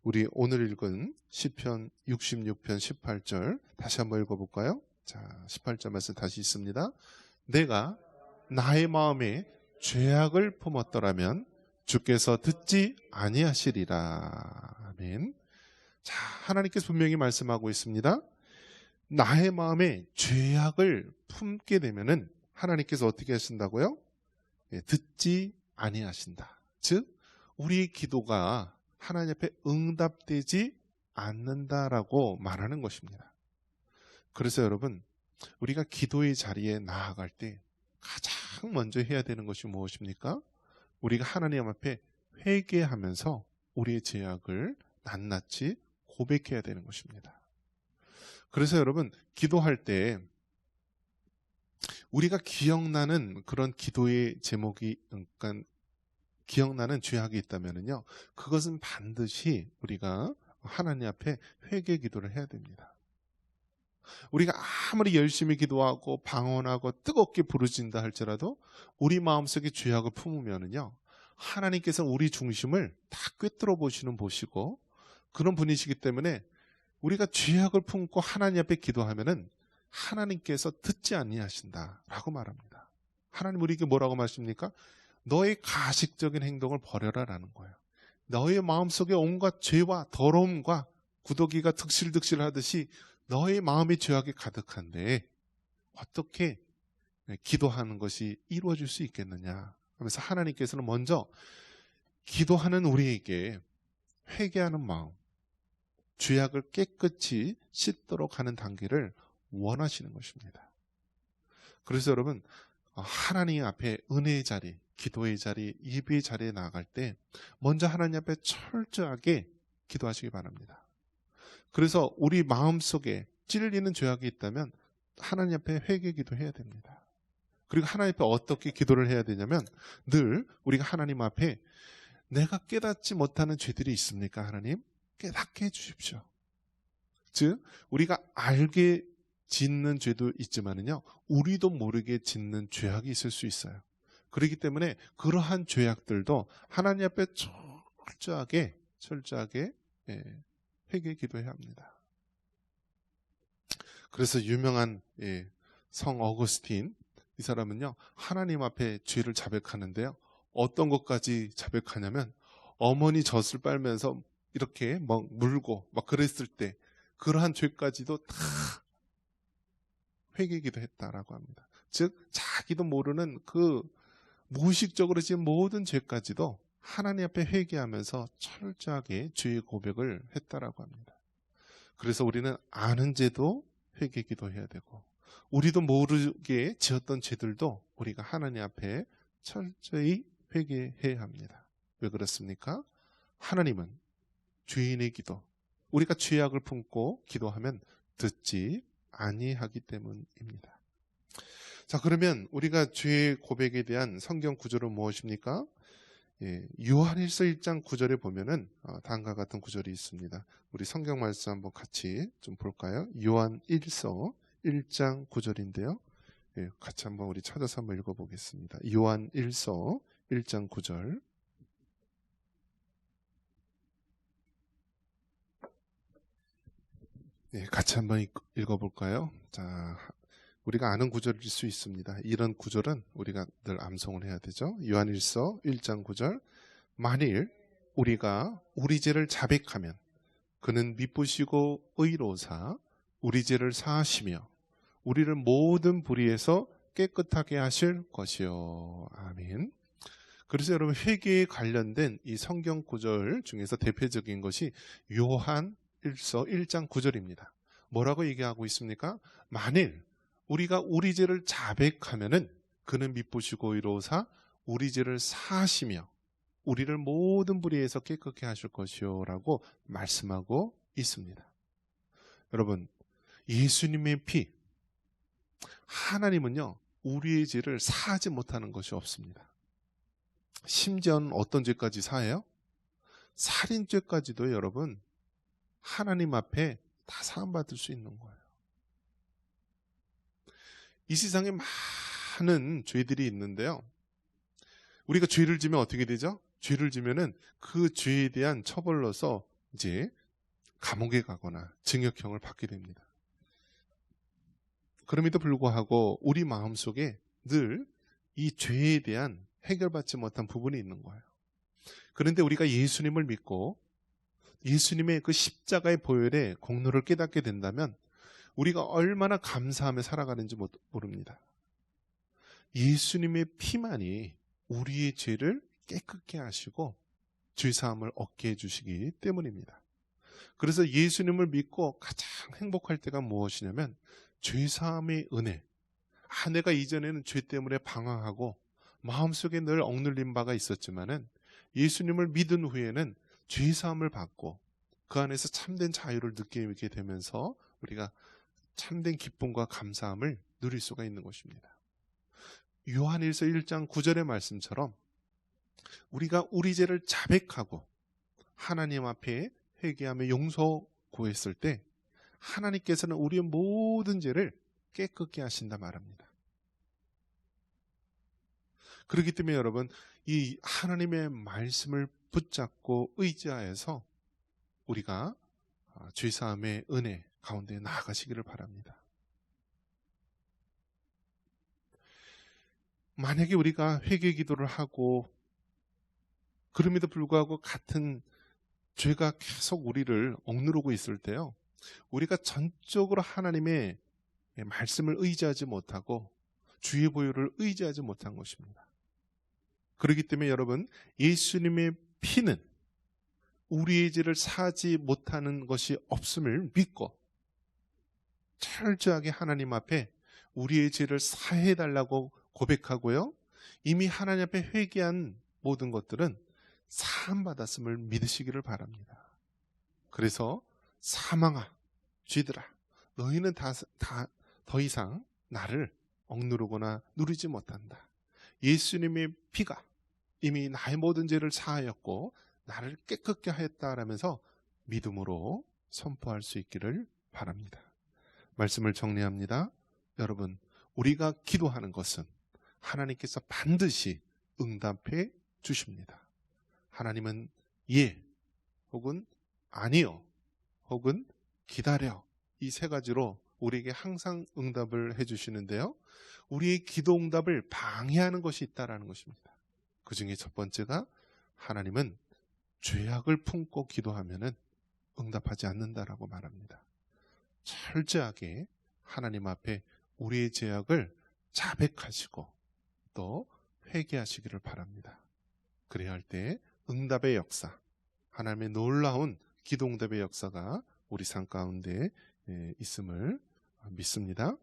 우리 오늘 읽은 시편 66편 18절 다시 한번 읽어볼까요? 자, 18절 말씀 다시 있습니다. 내가 나의 마음에 죄악을 품었더라면 주께서 듣지 아니하시리라. 아멘. 자, 하나님께서 분명히 말씀하고 있습니다. 나의 마음에 죄악을 품게 되면은 하나님께서 어떻게 하신다고요? 듣지 아니하신다. 즉 우리의 기도가 하나님 앞에 응답되지 않는다라고 말하는 것입니다. 그래서 여러분, 우리가 기도의 자리에 나아갈 때 가장 먼저 해야 되는 것이 무엇입니까? 우리가 하나님 앞에 회개하면서 우리의 죄악을 낱낱이 고백해야 되는 것입니다. 그래서 여러분, 기도할 때 우리가 기억나는 그런 기도의 제목이, 그러니까 기억나는 죄악이 있다면요, 그것은 반드시 우리가 하나님 앞에 회개 기도를 해야 됩니다. 우리가 아무리 열심히 기도하고 방언하고 뜨겁게 부르짖는다 할지라도 우리 마음속에 죄악을 품으면은요, 하나님께서 우리 중심을 다 꿰뚫어 보시고 그런 분이시기 때문에 우리가 죄악을 품고 하나님 앞에 기도하면은 하나님께서 듣지 아니하신다라고 말합니다. 하나님 우리에게 뭐라고 말씀입니까? 너의 가식적인 행동을 버려라라는 거예요. 너의 마음속에 온갖 죄와 더러움과 구더기가 득실득실 하듯이 너의 마음의 죄악이 가득한데 어떻게 기도하는 것이 이루어질 수 있겠느냐 하면서 하나님께서는 먼저 기도하는 우리에게 회개하는 마음, 죄악을 깨끗이 씻도록 하는 단계를 원하시는 것입니다. 그래서 여러분, 하나님 앞에 은혜의 자리, 기도의 자리, 예배의 자리에 나아갈 때 먼저 하나님 앞에 철저하게 기도하시기 바랍니다. 그래서 우리 마음속에 찔리는 죄악이 있다면 하나님 앞에 회개 기도해야 됩니다. 그리고 하나님 앞에 어떻게 기도를 해야 되냐면 늘 우리가 하나님 앞에 내가 깨닫지 못하는 죄들이 있습니까? 하나님 깨닫게 해주십시오. 즉 우리가 알게 짓는 죄도 있지만은요, 우리도 모르게 짓는 죄악이 있을 수 있어요. 그렇기 때문에 그러한 죄악들도 하나님 앞에 철저하게 회개 기도해야 합니다. 그래서 유명한 성 어거스틴, 이 사람은요 하나님 앞에 죄를 자백하는데요, 어떤 것까지 자백하냐면 어머니 젖을 빨면서 이렇게 막 물고 막 그랬을 때 그러한 죄까지도 다 회개 기도했다라고 합니다. 즉 자기도 모르는 그 무의식적으로 지은 모든 죄까지도 하나님 앞에 회개하면서 철저하게 죄의 고백을 했다라고 합니다. 그래서 우리는 아는 죄도 회개 기도해야 되고 우리도 모르게 지었던 죄들도 우리가 하나님 앞에 철저히 회개해야 합니다. 왜 그렇습니까? 하나님은 죄인의 기도, 우리가 죄악을 품고 기도하면 듣지 아니하기 때문입니다. 자, 그러면 우리가 죄의 고백에 대한 성경 구절은 무엇입니까? 요한일서 1장 9절에 보면은 다음과 같은 구절이 있습니다. 우리 성경 말씀 한번 같이 좀 볼까요? 요한일서 1장 9절인데요. 같이 한번 우리 찾아서 한번 읽어보겠습니다. 요한일서 1장 9절. 같이 한번 읽어볼까요? 자, 우리가 아는 구절일 수 있습니다. 이런 구절은 우리가 늘 암송을 해야 되죠. 요한일서 1장 9절. 만일 우리가 우리 죄를 자백하면 그는 미쁘시고 의로우사 우리 죄를 사하시며 우리를 모든 불의에서 깨끗하게 하실 것이요. 아멘. 그래서 여러분, 회개에 관련된 이 성경 구절 중에서 대표적인 것이 요한일서 1장 9절입니다. 뭐라고 얘기하고 있습니까? 만일 우리가 우리 죄를 자백하면은 그는 미쁘시고 의로우사 우리 죄를 사하시며 우리를 모든 불의에서 깨끗게 하실 것이요 라고 말씀하고 있습니다. 여러분, 예수님의 피, 하나님은요 우리의 죄를 사하지 못하는 것이 없습니다. 심지어는 어떤 죄까지 사해요? 살인죄까지도 여러분 하나님 앞에 다 사함받을 수 있는 거예요. 이 세상에 많은 죄들이 있는데요, 우리가 죄를 지면 어떻게 되죠? 죄를 지면은 그 죄에 대한 처벌로서 이제 감옥에 가거나 징역형을 받게 됩니다. 그럼에도 불구하고 우리 마음속에 늘 이 죄에 대한 해결받지 못한 부분이 있는 거예요. 그런데 우리가 예수님을 믿고 예수님의 그 십자가의 보혈의 공로를 깨닫게 된다면 우리가 얼마나 감사하며 살아가는지 모릅니다. 예수님의 피만이 우리의 죄를 깨끗게 하시고 죄사함을 얻게 해주시기 때문입니다. 그래서 예수님을 믿고 가장 행복할 때가 무엇이냐면 죄사함의 은혜. 내가 이전에는 죄 때문에 방황하고 마음속에 늘 억눌린 바가 있었지만은 예수님을 믿은 후에는 죄사함을 받고 그 안에서 참된 자유를 느끼게 되면서 우리가 참된 기쁨과 감사함을 누릴 수가 있는 것입니다. 요한일서 1장 9절의 말씀처럼 우리가 우리 죄를 자백하고 하나님 앞에 회개하며 용서 구했을 때 하나님께서는 우리의 모든 죄를 깨끗게 하신다 말합니다. 그렇기 때문에 여러분, 이 하나님의 말씀을 붙잡고 의지하여서 우리가 죄사함의 은혜 가운데 나아가시기를 바랍니다. 만약에 우리가 회개 기도를 하고 그럼에도 불구하고 같은 죄가 계속 우리를 억누르고 있을 때요, 우리가 전적으로 하나님의 말씀을 의지하지 못하고 주의 보혈을 의지하지 못한 것입니다. 그렇기 때문에 여러분, 예수님의 피는 우리의 죄를 사하지 못하는 것이 없음을 믿고 철저하게 하나님 앞에 우리의 죄를 사해달라고 고백하고요, 이미 하나님 앞에 회개한 모든 것들은 사함받았음을 믿으시기를 바랍니다. 그래서 사망아, 쥐들아, 너희는 더 이상 나를 억누르거나 누리지 못한다. 예수님의 피가 이미 나의 모든 죄를 사하였고 나를 깨끗게 하였다라면서 믿음으로 선포할 수 있기를 바랍니다. 말씀을 정리합니다. 여러분, 우리가 기도하는 것은 하나님께서 반드시 응답해 주십니다. 하나님은 예, 혹은 아니요, 혹은 기다려, 이 세 가지로 우리에게 항상 응답을 해주시는데요, 우리의 기도 응답을 방해하는 것이 있다라는 것입니다. 그 중에 첫 번째가 하나님은 죄악을 품고 기도하면은 응답하지 않는다라고 말합니다. 철저하게 하나님 앞에 우리의 죄악을 자백하시고 또 회개하시기를 바랍니다. 그래야 할 때 응답의 역사, 하나님의 놀라운 기도 응답의 역사가 우리 삶 가운데 있음을 믿습니다.